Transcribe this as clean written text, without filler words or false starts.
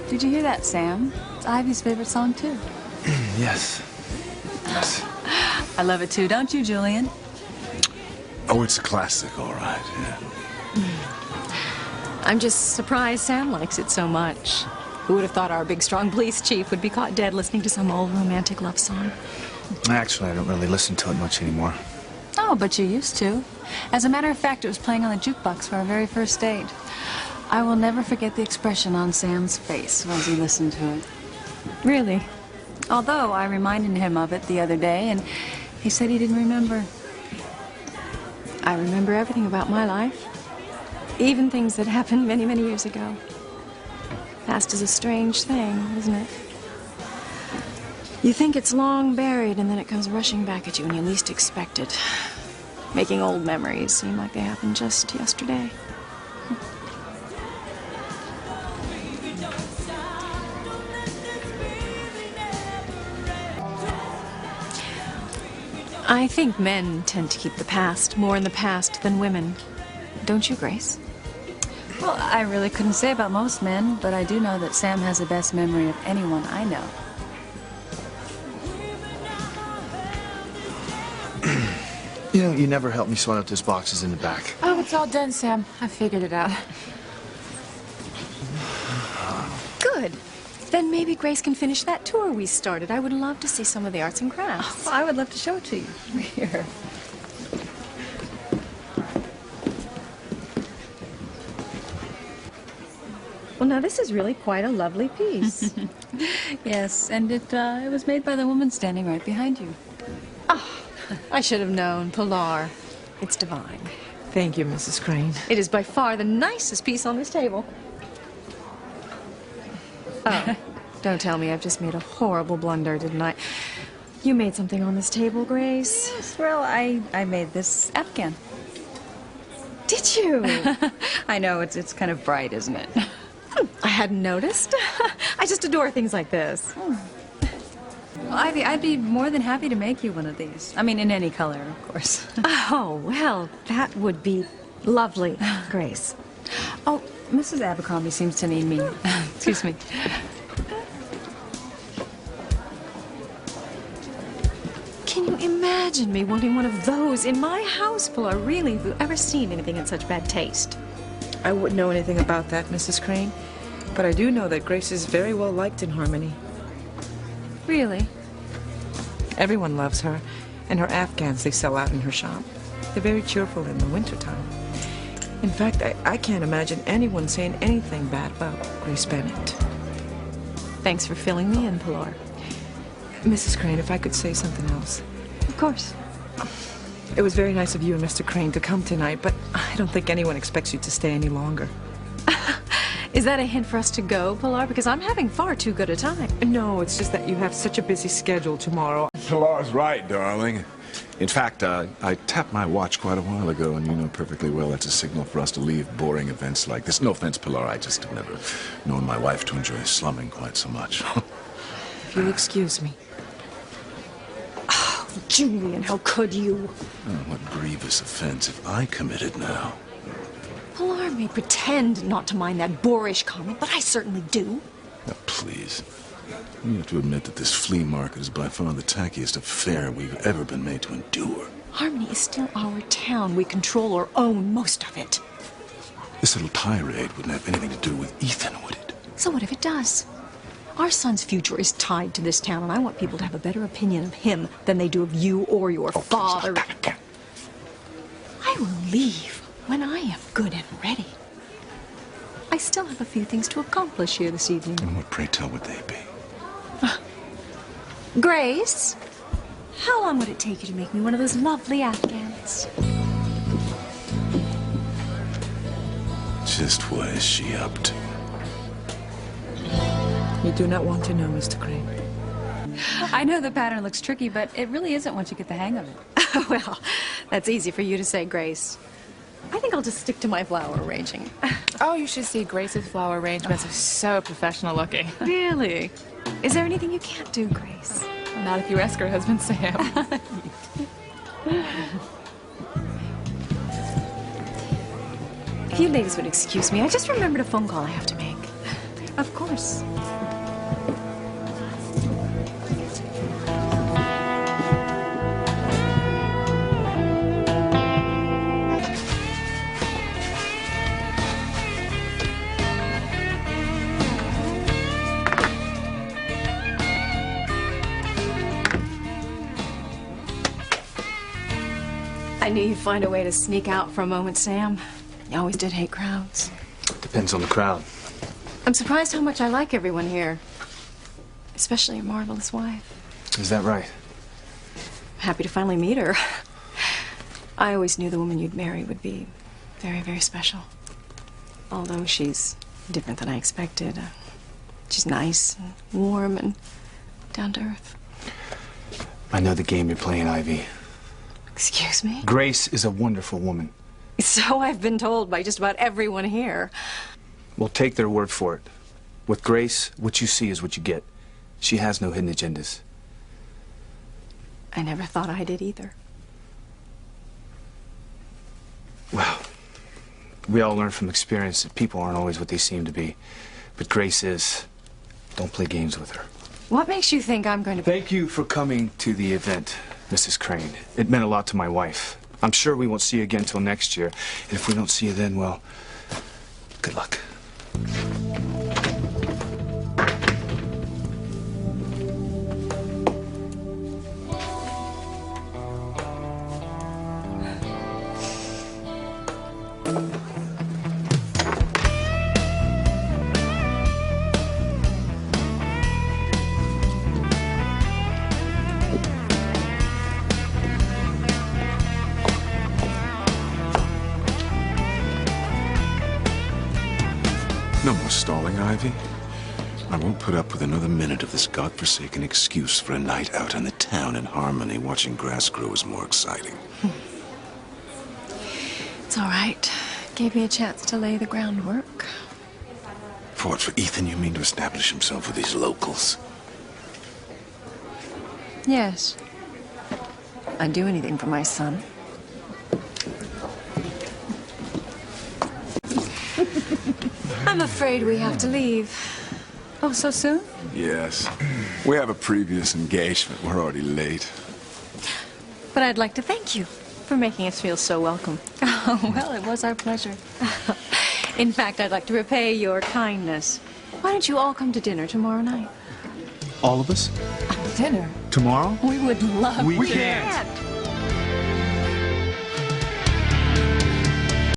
Did you hear that, Sam? It's Ivy's favorite song, too. Yes. Yes. I love it, too. Don't you, Julian? Oh, it's a classic, all right, yeah. I'm just surprised Sam likes it so much. Who would have thought our big, strong police chief would be caught dead listening to some old romantic love song? Actually, I don't really listen to it much anymore. Oh, but you used to. As a matter of fact, it was playing on the jukebox for our very first date. I will never forget the expression on Sam's face as he listened to it. Really? Although I reminded him of it the other day, and he said he didn't remember. I remember everything about my life. Even things that happened many, many years ago. Past is a strange thing, isn't it? You think it's long buried, and then it comes rushing back at you when you least expect it. Making old memories seem like they happened just yesterday. I think men tend to keep the past more in the past than women. Don't you, Grace? Well, I really couldn't say about most men, but I do know that Sam has the best memory of anyone I know. You know, you never helped me sort out those boxes in the back. Oh, it's all done, Sam. I figured it out. Good. Then maybe Grace can finish that tour we started. I would love to see some of the arts and crafts. Well, I would love to show it to you. Here. Well, now this is really quite a lovely piece. Yes, and it was made by the woman standing right behind you. Oh, I should have known. Pilar. It's divine. Thank you, Mrs. Crane. It is by far the nicest piece on this table. Oh, don't tell me I've just made a horrible blunder, didn't I? You made something on this table, Grace. Yes, well, I made this Afghan. Did you? I know, it's kind of bright, isn't it? I hadn't noticed. I just adore things like this. Well, Ivy, I'd be more than happy to make you one of these. I mean, in any color, of course. Oh, well, that would be lovely, Grace. Oh, Mrs. Abercrombie seems to need me. Excuse me. Can you imagine me wanting one of those in my house, Pilar? Really, have you ever seen anything in such bad taste? I wouldn't know anything about that, Mrs. Crane. But I do know that Grace is very well liked in Harmony. Really? Everyone loves her, and her Afghans they sell out in her shop. They're very cheerful in the wintertime. In fact, I can't imagine anyone saying anything bad about Grace Bennett. Thanks for filling me in, Pilar. Mrs. Crane, if I could say something else. Of course. It was very nice of you and Mr. Crane to come tonight, but I don't think anyone expects you to stay any longer. Is that a hint for us to go, Pilar? Because I'm having far too good a time. No, it's just that you have such a busy schedule tomorrow. Pilar's right, darling. In fact, I tapped my watch quite a while ago, and you know perfectly well that's a signal for us to leave boring events like this. No offense, Pilar, I just have never known my wife to enjoy slumming quite so much. If you'll excuse me. Oh, Julian, how could you? Oh, what grievous offense have I committed now? Pilar may pretend not to mind that boorish comment, but I certainly do. Now, please. You have to admit that this flea market is by far the tackiest affair we've ever been made to endure. Harmony is still our town. We control or own most of it. This little tirade wouldn't have anything to do with Ethan, would it? So what if it does? Our son's future is tied to this town, and I want people to have a better opinion of him than they do of you or your father. Please, I will leave when I am good and ready. I still have a few things to accomplish here this evening. And what, pray tell, would they be? Grace, how long would it take you to make me one of those lovely Afghans? Just what is she up to? You do not want to know, Mr. Crane. I know the pattern looks tricky, but it really isn't once you get the hang of it. Well, that's easy for you to say, Grace. I think I'll just stick to my flower arranging. Oh, you should see Grace's flower arrangements. Are so professional looking. Really? Is there anything you can't do, Grace? Not if you ask her husband, Sam. If you ladies would excuse me, I just remembered a phone call I have to make. Of course. I knew you'd find a way to sneak out for a moment, Sam. You always did hate crowds. Depends on the crowd. I'm surprised how much I like everyone here. Especially your marvelous wife. Is that right? I'm happy to finally meet her. I always knew the woman you'd marry would be very, very special. Although she's different than I expected. She's nice and warm and down to earth. I know the game you're playing, Ivy. Excuse me? Grace is a wonderful woman. So I've been told by just about everyone here. Well, take their word for it. With Grace, what you see is what you get. She has no hidden agendas. I never thought I did either. Well, we all learn from experience that people aren't always what they seem to be. But Grace is. Don't play games with her. What makes you think I'm going to... Thank you for coming to the event, Mrs. Crane. It meant a lot to my wife. I'm sure we won't see you again till next year. And if we don't see you then, well, good luck. No more stalling, Ivy. I won't put up with another minute of this godforsaken excuse for a night out in the town in Harmony. Watching grass grow is more exciting. It's all right. Gave me a chance to lay the groundwork. For what, for Ethan, you mean to establish himself with these locals? Yes. I'd do anything for my son. I'm afraid we have to leave. Oh, so soon? Yes. We have a previous engagement. We're already late. But I'd like to thank you for making us feel so welcome. Oh, well, it was our pleasure. In fact, I'd like to repay your kindness. Why don't you all come to dinner tomorrow night? All of us? Dinner? Tomorrow? We would love We to. can't.